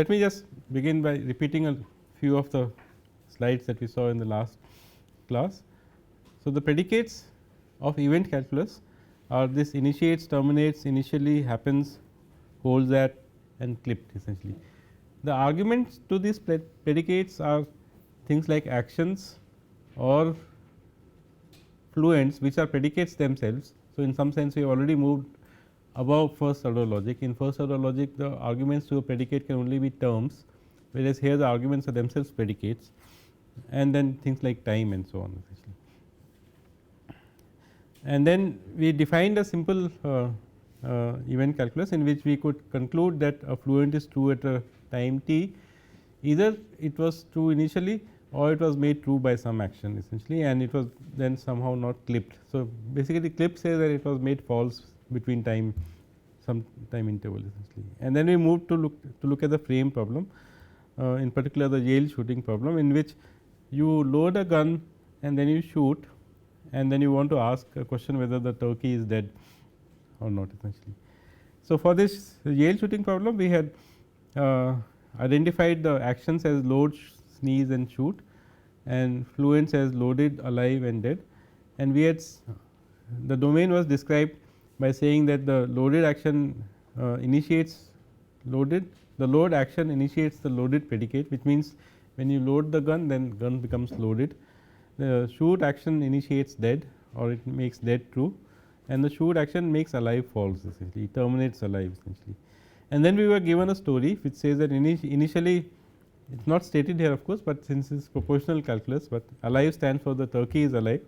Let me just begin by repeating a few of the slides that we saw in the last class. So, the predicates of event calculus are this initiates, terminates, initially, happens, holds at and clipped essentially. The arguments to these predicates are things like actions or fluents which are predicates themselves. So, in some sense we have already moved above first order logic. In first order logic, the arguments to a predicate can only be terms, whereas here the arguments are themselves predicates, and then things like time and so on essentially. And then we defined a simple event calculus in which we could conclude that a fluent is true at a time t, either it was true initially or it was made true by some action essentially, and it was then somehow not clipped. So, basically clip says that it was made false between time some time interval essentially. And then we moved to look at the frame problem, in particular the Yale shooting problem, in which you load a gun and then you shoot, and then you want to ask a question whether the turkey is dead or not essentially. So, for this Yale shooting problem we had identified the actions as load, sneeze and shoot, and fluents as loaded, alive and dead, and we had the domain was described by saying that the loaded action initiates loaded, the load action initiates the loaded predicate, which means when you load the gun, then gun becomes loaded. The shoot action initiates dead, or it makes dead true, and the shoot action makes alive false essentially, it terminates alive essentially. And then we were given a story which says that initially it is not stated here of course, but since it is proportional calculus, but alive stands for the turkey is alive,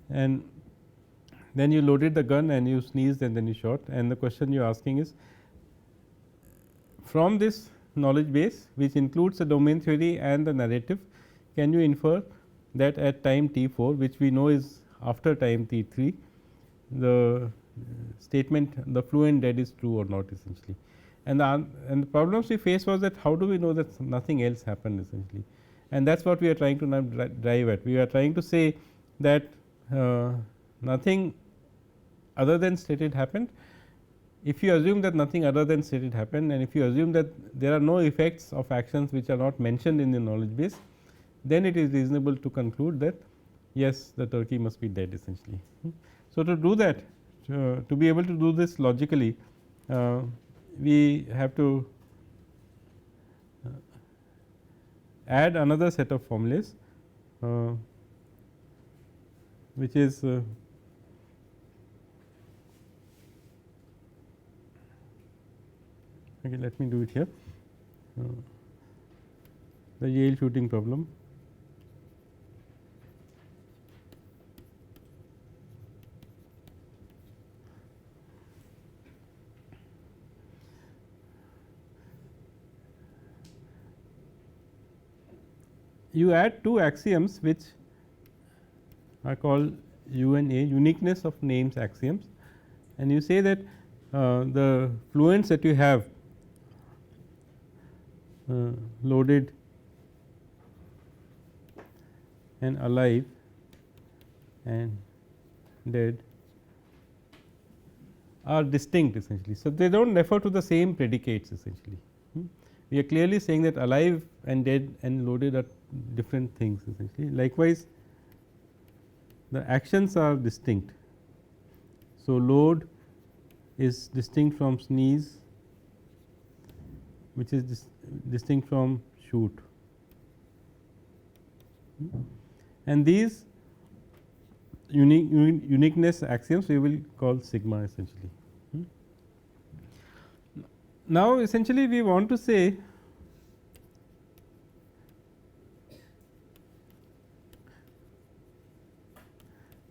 and then you loaded the gun and you sneezed and then you shot, and the question you are asking is, from this knowledge base which includes the domain theory and the narrative, can you infer that at time t 4, which we know is after time t 3, the statement the fluent dead is true or not essentially. And the problems we face was that how do we know that nothing else happened essentially, and that is what we are trying to now drive at. We are trying to say that nothing other than stated happened. If you assume that nothing other than stated happened, and if you assume that there are no effects of actions which are not mentioned in the knowledge base, then it is reasonable to conclude that yes, the turkey must be dead essentially. So, to do that, to be able to do this logically, we have to add another set of formulas, which is okay, let me do it here. The Yale shooting problem. You add two axioms which are called U and A, uniqueness of names axioms, and you say that the fluents that you have loaded and alive and dead are distinct essentially. So, they do not refer to the same predicates essentially. We are clearly saying that alive and dead and loaded are different things essentially. Likewise, the actions are distinct. So, load is distinct from sneeze, which is distinct from shoot, and these uniqueness axioms we will call sigma essentially. Now, essentially we want to say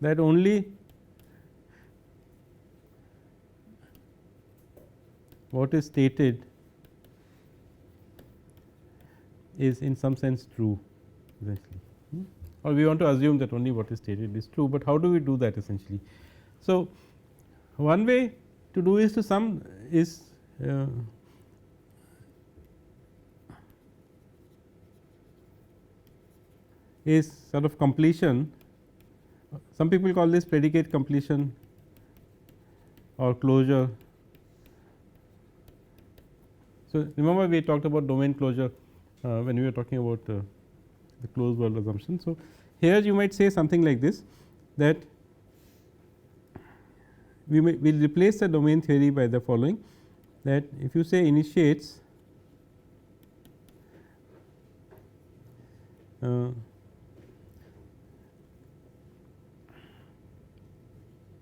that only what is stated is in some sense true essentially, or we want to assume that only what is stated is true, but how do we do that essentially. So, one way to do is is sort of completion. Some people call this predicate completion or closure. So, remember we talked about domain closure when we were talking about the closed world assumption. So, here you might say something like this, that we will replace the domain theory by the following, that if you say initiates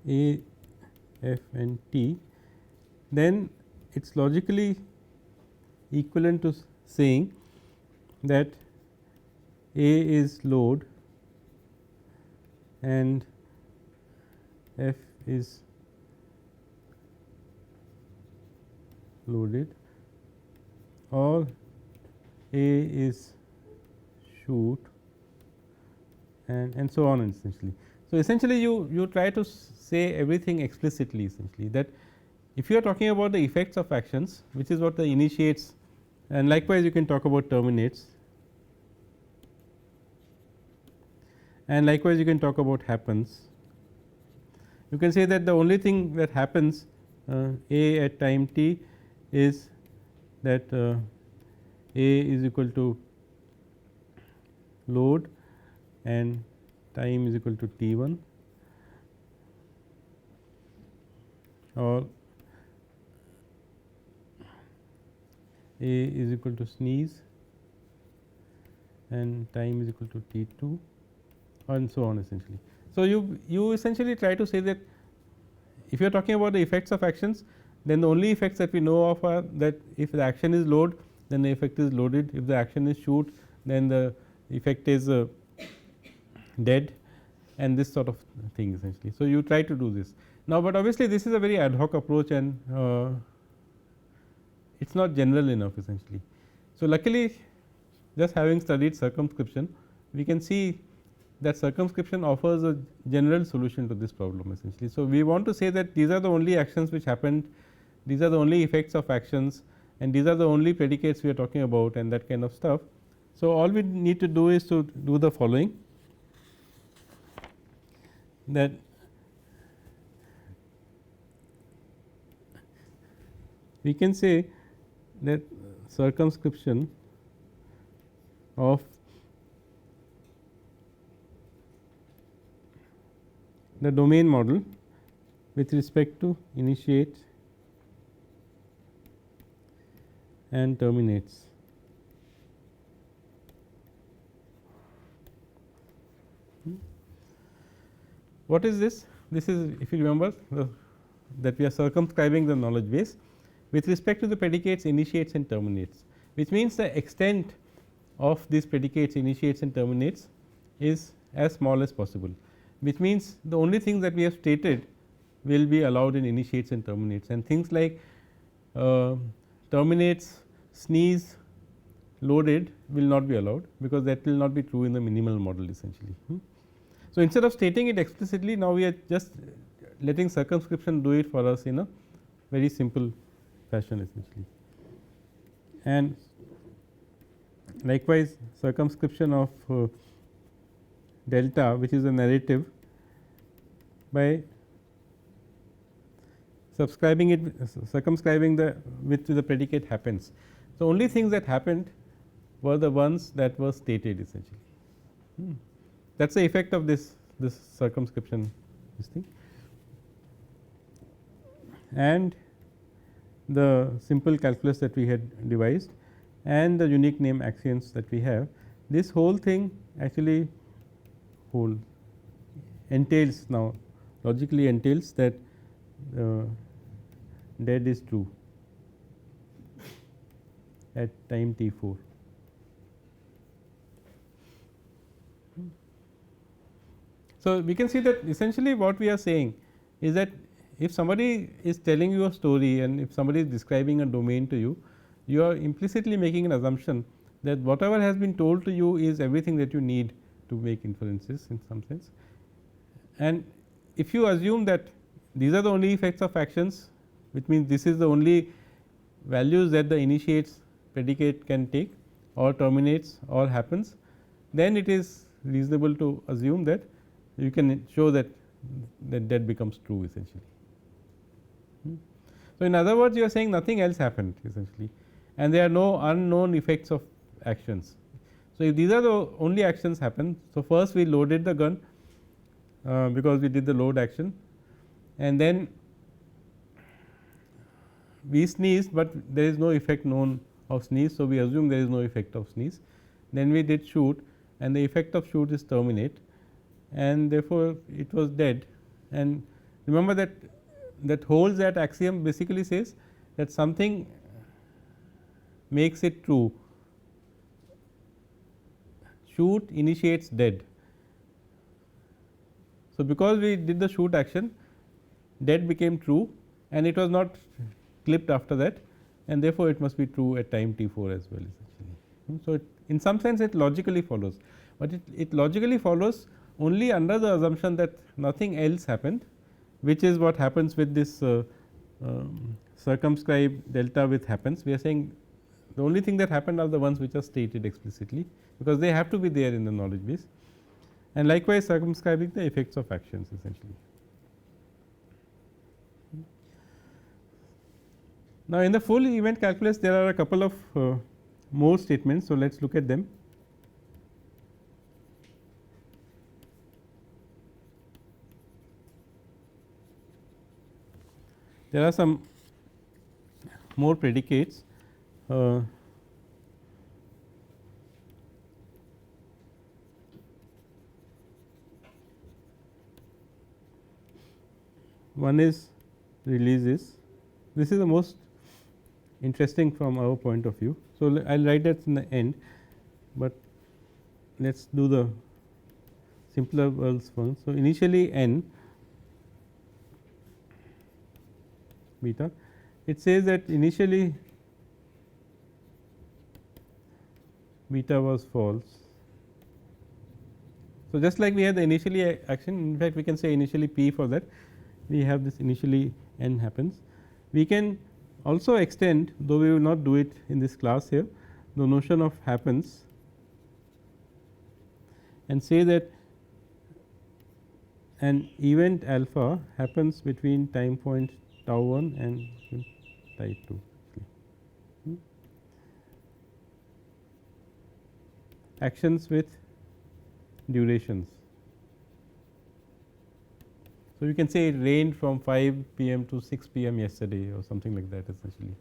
A, F and T, then it is logically equivalent to saying that A is load and F is loaded, or A is shoot, and so on essentially. So, essentially you try to say everything explicitly, essentially, that if you are talking about the effects of actions, which is what the initiates, and likewise you can talk about terminates, and likewise you can talk about happens. You can say that the only thing that happens A at time t is that A is equal to load and time is equal to t 1, or A is equal to sneeze and time is equal to t 2, and so on essentially. So, you essentially try to say that if you are talking about the effects of actions, then the only effects that we know of are that if the action is load, then the effect is loaded, if the action is shoot, then the effect is dead, and this sort of thing essentially. So, you try to do this now, but obviously this is a very ad hoc approach and it is not general enough essentially. So, luckily just having studied circumscription, we can see that circumscription offers a general solution to this problem essentially. So, we want to say that these are the only actions which happened, these are the only effects of actions, and these are the only predicates we are talking about, and that kind of stuff. So, all we need to do is to do the following, that we can say that circumscription of the domain model with respect to initiate and terminates. What is this? This is, if you remember, that we are circumscribing the knowledge base with respect to the predicates initiates and terminates, which means the extent of these predicates initiates and terminates is as small as possible, which means the only things that we have stated will be allowed in initiates and terminates, and things like terminates, sneeze, loaded will not be allowed, because that will not be true in the minimal model essentially. So, instead of stating it explicitly, now we are just letting circumscription do it for us in a very simple fashion essentially. And likewise circumscription of delta, which is a narrative, by circumscribing the with the predicate happens. So, only things that happened were the ones that were stated essentially. That is the effect of this circumscription, this thing. And the simple calculus that we had devised and the unique name actions that we have, this whole thing actually entails, now logically entails that dead is true at time t 4. So, we can see that essentially what we are saying is that if somebody is telling you a story and if somebody is describing a domain to you, you are implicitly making an assumption that whatever has been told to you is everything that you need to make inferences in some sense. And if you assume that these are the only effects of actions, which means this is the only values that the initiates predicate can take or terminates or happens, then it is reasonable to assume that you can show that that becomes true essentially. So, in other words, you are saying nothing else happened essentially. and there are no unknown effects of actions. So, if these are the only actions happen. So, first we loaded the gun because we did the load action, and then we sneezed, but there is no effect known of sneeze. So, we assume there is no effect of sneeze. Then we did shoot, and the effect of shoot is terminate, and therefore, it was dead. And remember that holds that axiom basically says that something makes it true. Shoot initiates dead. So, because we did the shoot action, dead became true, and it was not clipped after that, and therefore, it must be true at time t 4 as well essentially. So, in some sense it logically follows, but it logically follows only under the assumption that nothing else happened, which is what happens with this circumscribed delta with happens. We are saying the only thing that happened are the ones which are stated explicitly, because they have to be there in the knowledge base, and likewise circumscribing the effects of actions essentially. Now, in the full event calculus there are a couple of more statements. So, let us look at them. There are some more predicates. One is releases. This is the most interesting from our point of view. So, I will write that in the end, but let us do the simpler ones first. So, initially n beta, it says that initially beta was false. So, just like we had the initially action, in fact, we can say initially p for that, we have this initially n happens. We can also extend, though we will not do it in this class here, the notion of happens, and say that an event alpha happens between time point tau 1 and tau 2. Actions with durations. So, you can say it rained from 5 p.m. to 6 p.m. yesterday or something like that essentially.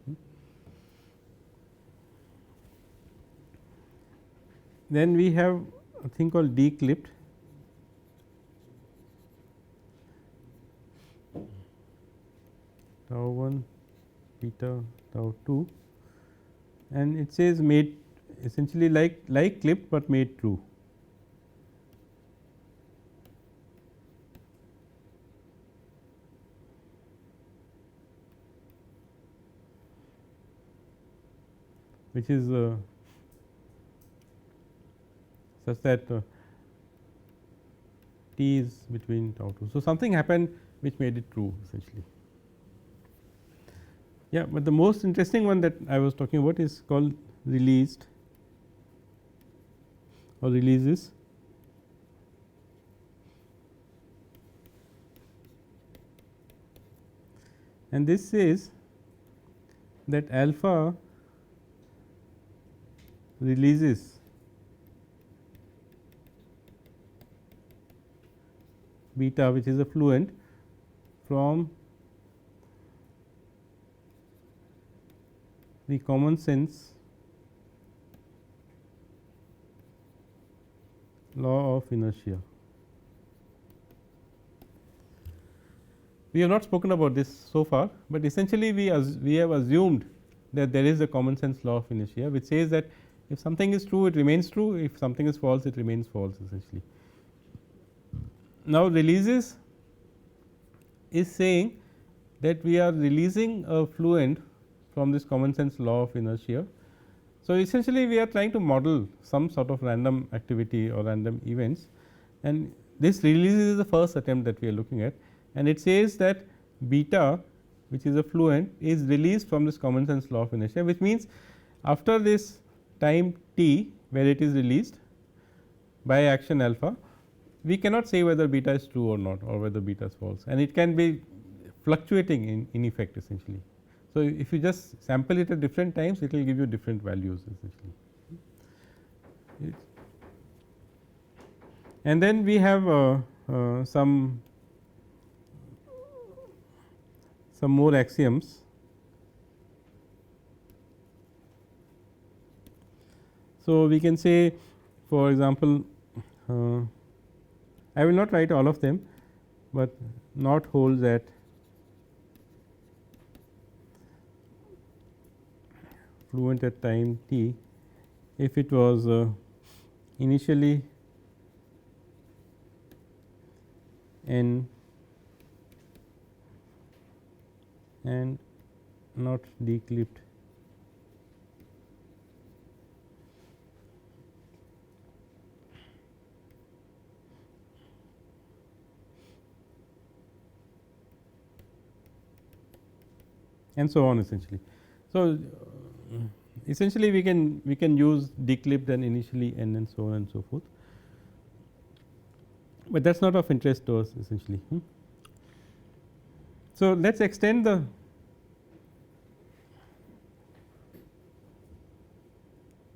Then we have a thing called declipped. Tau 1 beta tau 2, and it says made essentially like clipped, but made true. Which is such that t is between tau 2. So, something happened which made it true essentially. Yeah, but the most interesting one that I was talking about is called released or releases. And this says that alpha releases beta, which is a fluent, from the common sense law of inertia. We have not spoken about this so far, but essentially we have assumed that there is a common sense law of inertia, which says that if something is true, it remains true, if something is false, it remains false essentially. Now, releases is saying that we are releasing a fluent from this common sense law of inertia. So, essentially we are trying to model some sort of random activity or random events, and this release is the first attempt that we are looking at, and it says that beta, which is a fluent, is released from this common sense law of inertia, which means after this time t where it is released by action alpha, we cannot say whether beta is true or not, or whether beta is false, and it can be fluctuating in effect essentially. So, if you just sample it at different times, it will give you different values essentially. And then we have some more axioms. So, we can say, for example, I will not write all of them, but not holds at fluent at time t if it was initially n and not declipped and so on essentially. So, essentially we can use declipped and initially n and so on and so forth, but that is not of interest to us essentially. So, let us extend the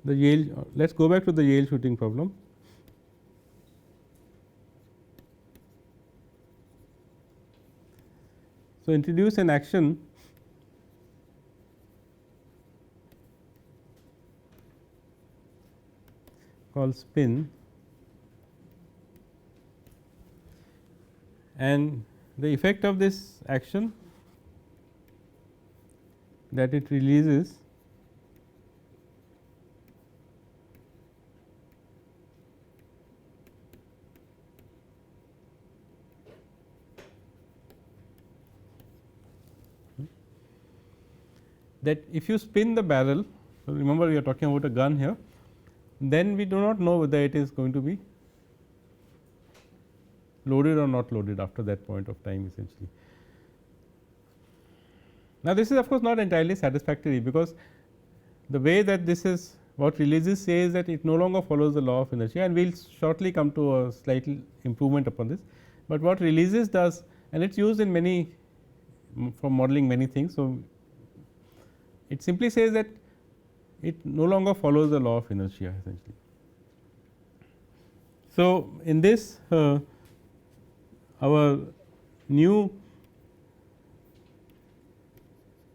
Yale, let us go back to the Yale shooting problem. So, introduce an action called spin, and the effect of this action that it releases that if you spin the barrel, so remember we are talking about a gun here, then we do not know whether it is going to be loaded or not loaded after that point of time essentially. Now, this is of course not entirely satisfactory, because the way that this is what releases says that it no longer follows the law of inertia, and we will shortly come to a slight improvement upon this. But what releases does, and it is used in many for modeling many things. So, it simply says that it no longer follows the law of inertia essentially. So, in this our new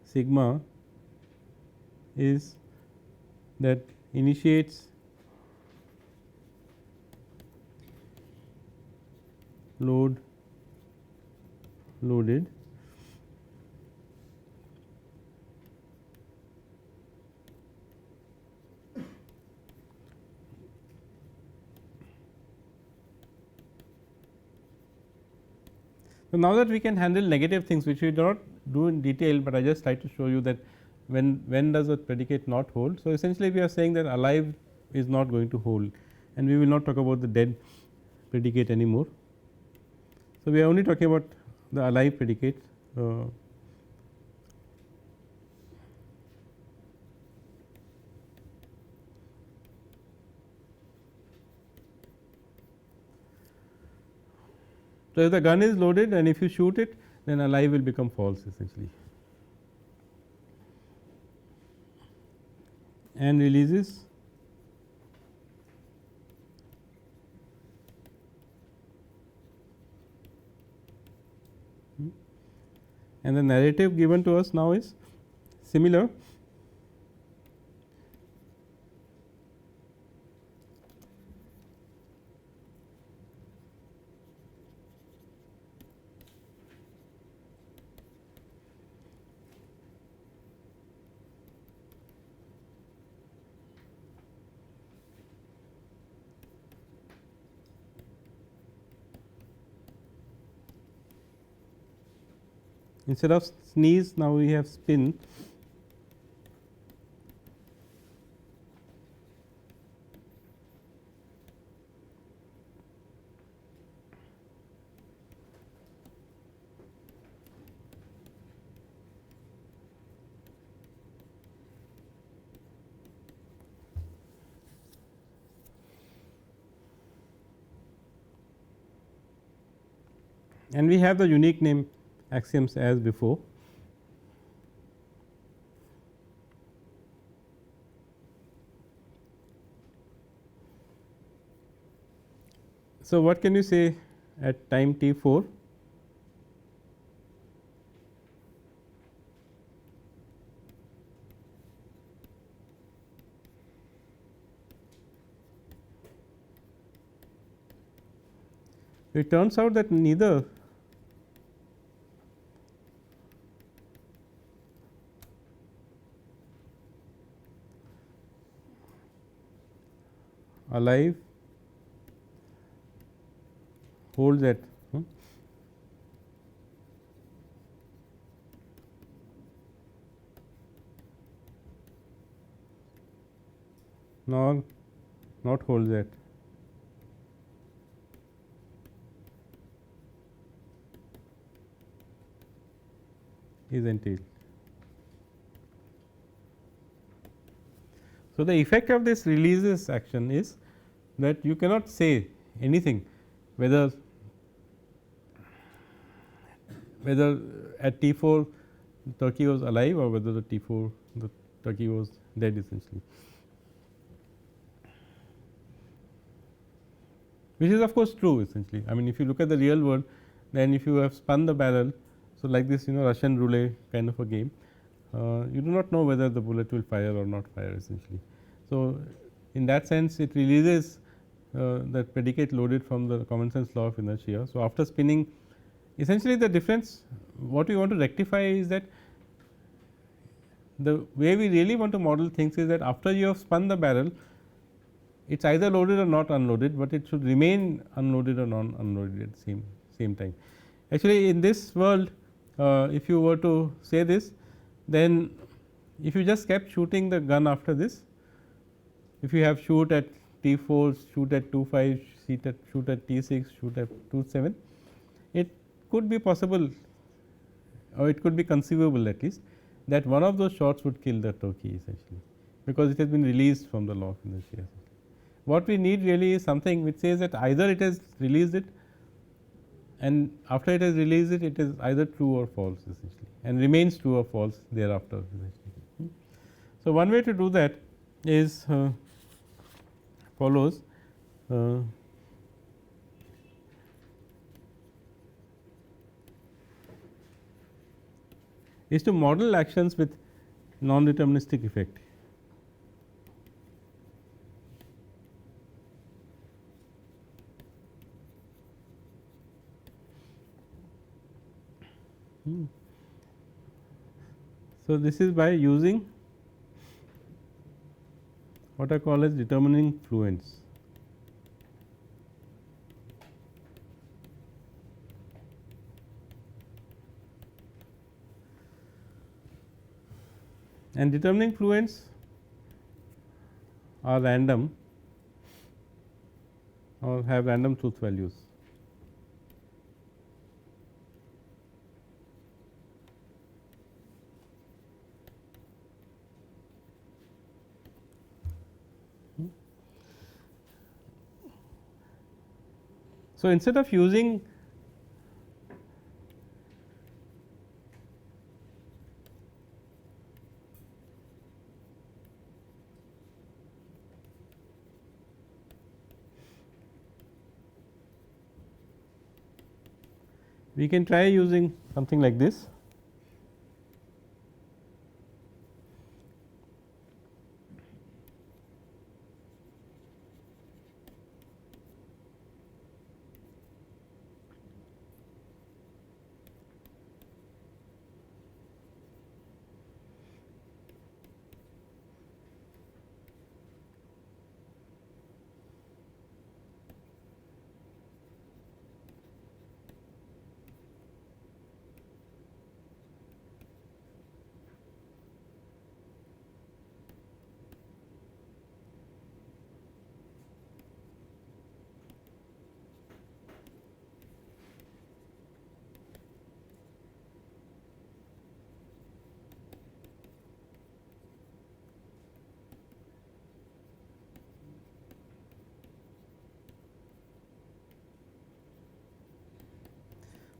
sigma is that initiates load loaded So, now that we can handle negative things, which we do not do in detail, but I just try to show you that when does a predicate not hold. So, essentially we are saying that alive is not going to hold, and we will not talk about the dead predicate anymore. So, we are only talking about the alive predicate. So, if the gun is loaded and if you shoot it, then alive will become false essentially, and releases and the narrative given to us now is similar. Instead of sneeze, now we have spin. And we have the unique name axioms as before. So, what can you say at time t 4? It turns out that neither alive holds at nor not holds at is entailed. So, the effect of this releases action is that you cannot say anything whether at T 4 the turkey was alive or whether the T 4 the turkey was dead essentially, which is of course true essentially. I mean, if you look at the real world, then if you have spun the barrel, so like this Russian roulette kind of a game, you do not know whether the bullet will fire or not fire essentially. So, in that sense it releases the predicate loaded from the common sense law of inertia. So, after spinning, essentially the difference what we want to rectify is that the way we really want to model things is that after you have spun the barrel, it is either loaded or not unloaded, but it should remain unloaded or non unloaded at the same time. Actually, in this world, if you were to say this, then if you just kept shooting the gun after this, if you have shoot at T 4, shoot at 2 5, shoot at T 6, shoot at 2 7, it could be possible or it could be conceivable at least that one of those shots would kill the turkey essentially, because it has been released from the law of inertia. What we need really is something which says that either it has released it, and after it has released it, it is either true or false essentially and remains true or false thereafter essentially. So, one way to do that is follows. Is to model actions with non-deterministic effect. So, this is by using what I call as determining fluents. And determining fluents are random or have random truth values. So, instead of using we can try using something like this.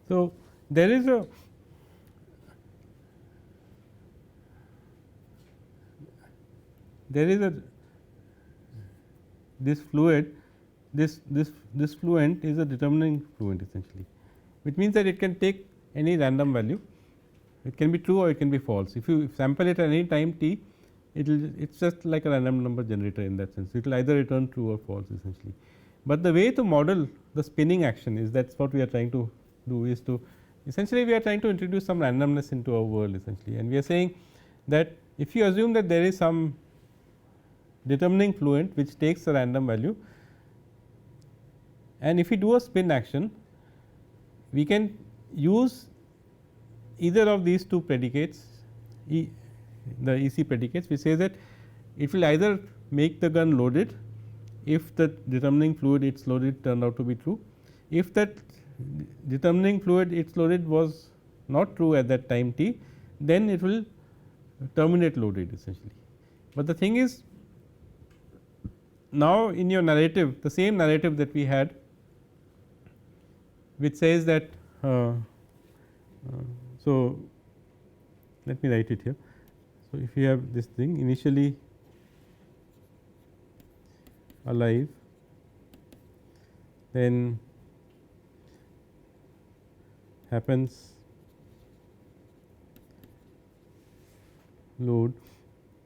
So, there is a this fluid this fluent is a determining fluent essentially, which means that it can take any random value. It can be true or it can be false. If you sample it at any time t, it is just like a random number generator in that sense. It will either return true or false essentially. But the way to model the spinning action is, that is what we are trying to do, is to essentially we are trying to introduce some randomness into our world essentially, and we are saying that if you assume that there is some determining fluent which takes a random value, and if we do a spin action, we can use either of these two predicates, the EC predicates, which says that it will either make the gun loaded if the determining fluid it is loaded turned out to be true. If that determining fluid it is loaded was not true at that time t, then it will terminate loaded essentially. But the thing is, now in your narrative, the same narrative that we had, which says that so let me write it here. So, if you have this thing initially alive, then happens load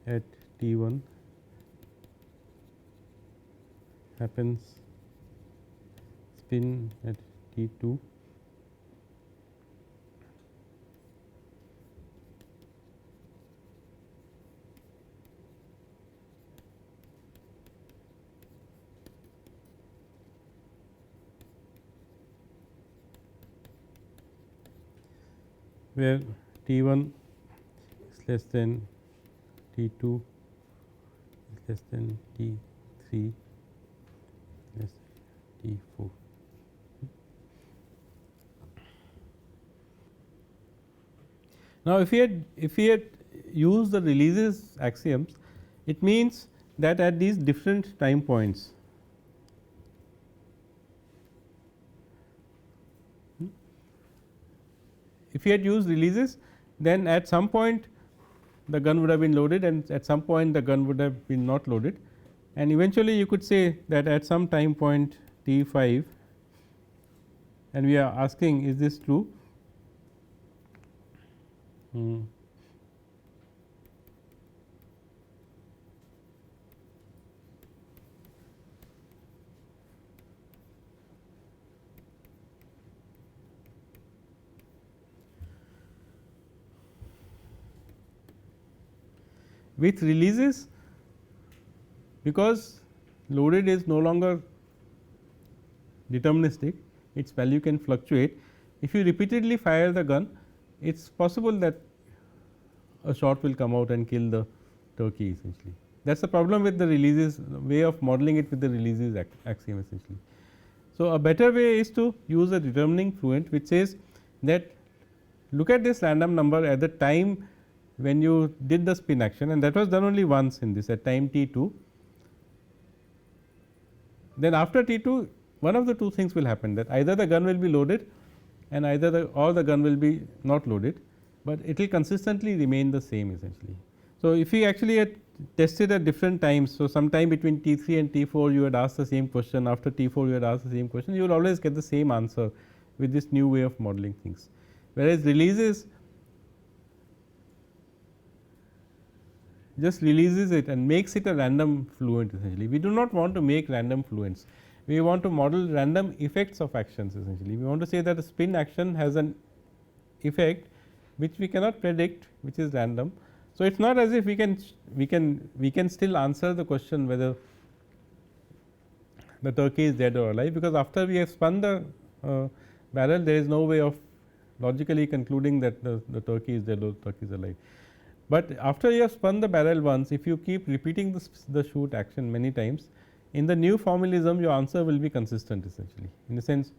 at T 1, happens spin at T 2, where T 1 is less than T 2 is less than T 3 less than T 4. Now, if we had used the releases axioms, it means that at these different time points, if we had used releases, then at some point the gun would have been loaded, and at some point the gun would have been not loaded, and eventually you could say that at some time point T 5, and we are asking, is this true? With releases, because loaded is no longer deterministic, its value can fluctuate. If you repeatedly fire the gun, it is possible that a shot will come out and kill the turkey essentially. That is the problem with the releases, way of modeling it with the releases axiom essentially. So, a better way is to use a determining fluent, which says that look at this random number at the time when you did the spin action, and that was done only once in this at time t 2. Then after t 2, one of the two things will happen, that either the gun will be loaded and either the gun will be not loaded, but it will consistently remain the same essentially. So, if we actually had tested at different times, so sometime between t 3 and t 4 you had asked the same question, after t 4 you had asked the same question, you will always get the same answer with this new way of modeling things. Whereas releases just releases it and makes it a random fluent essentially. We do not want to make random fluents, we want to model random effects of actions essentially. We want to say that a spin action has an effect which we cannot predict, which is random. So, it is not as if we can still answer the question whether the turkey is dead or alive, because after we have spun the barrel, there is no way of logically concluding that the turkey is dead or the turkey is alive. But after you have spun the barrel once, if you keep repeating the shoot action many times, in the new formalism your answer will be consistent essentially. In the sense,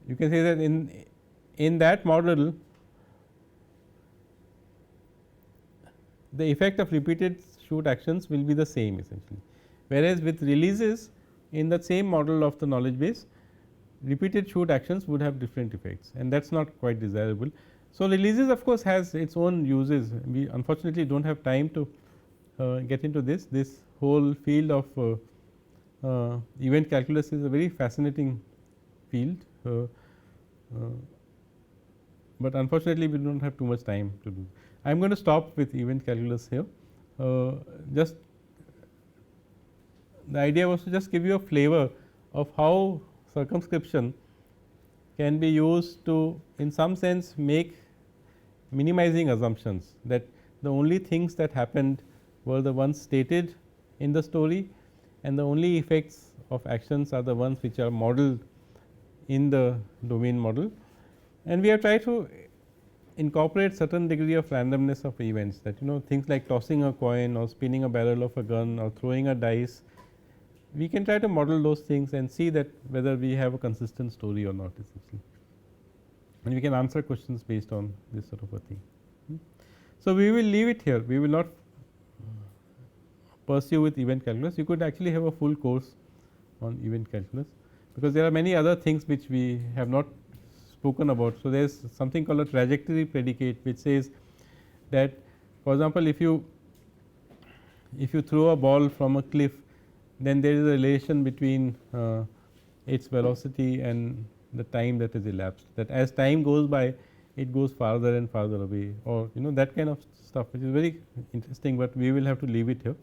you can say that in that model the effect of repeated shoot actions will be the same essentially, whereas with releases in the same model of the knowledge base, repeated shoot actions would have different effects, and that is not quite desirable. So, releases of course has its own uses. We unfortunately do not have time to get into this whole field of Event calculus is a very fascinating field, but unfortunately we do not have too much time to do. I am going to stop with event calculus here. Just the idea was to just give you a flavor of how circumscription can be used to in some sense make minimizing assumptions, that the only things that happened were the ones stated in the story, and the only effects of actions are the ones which are modeled in the domain model. And we have tried to incorporate certain degree of randomness of events, that things like tossing a coin or spinning a barrel of a gun or throwing a dice. We can try to model those things and see that whether we have a consistent story or not, essentially, and we can answer questions based on this sort of a thing. So, we will leave it here. We will not pursue with event calculus. You could actually have a full course on event calculus, because there are many other things which we have not spoken about. So, there is something called a trajectory predicate, which says that, for example, if you throw a ball from a cliff, then there is a relation between its velocity and the time that is elapsed, that as time goes by it goes farther and farther away, or that kind of stuff, which is very interesting, but we will have to leave it here.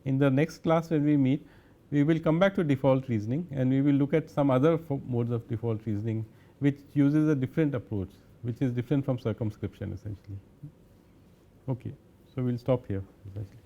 In the next class when we meet, we will come back to default reasoning, and we will look at some other modes of default reasoning which uses a different approach, which is different from circumscription essentially. Okay. So, we will stop here essentially.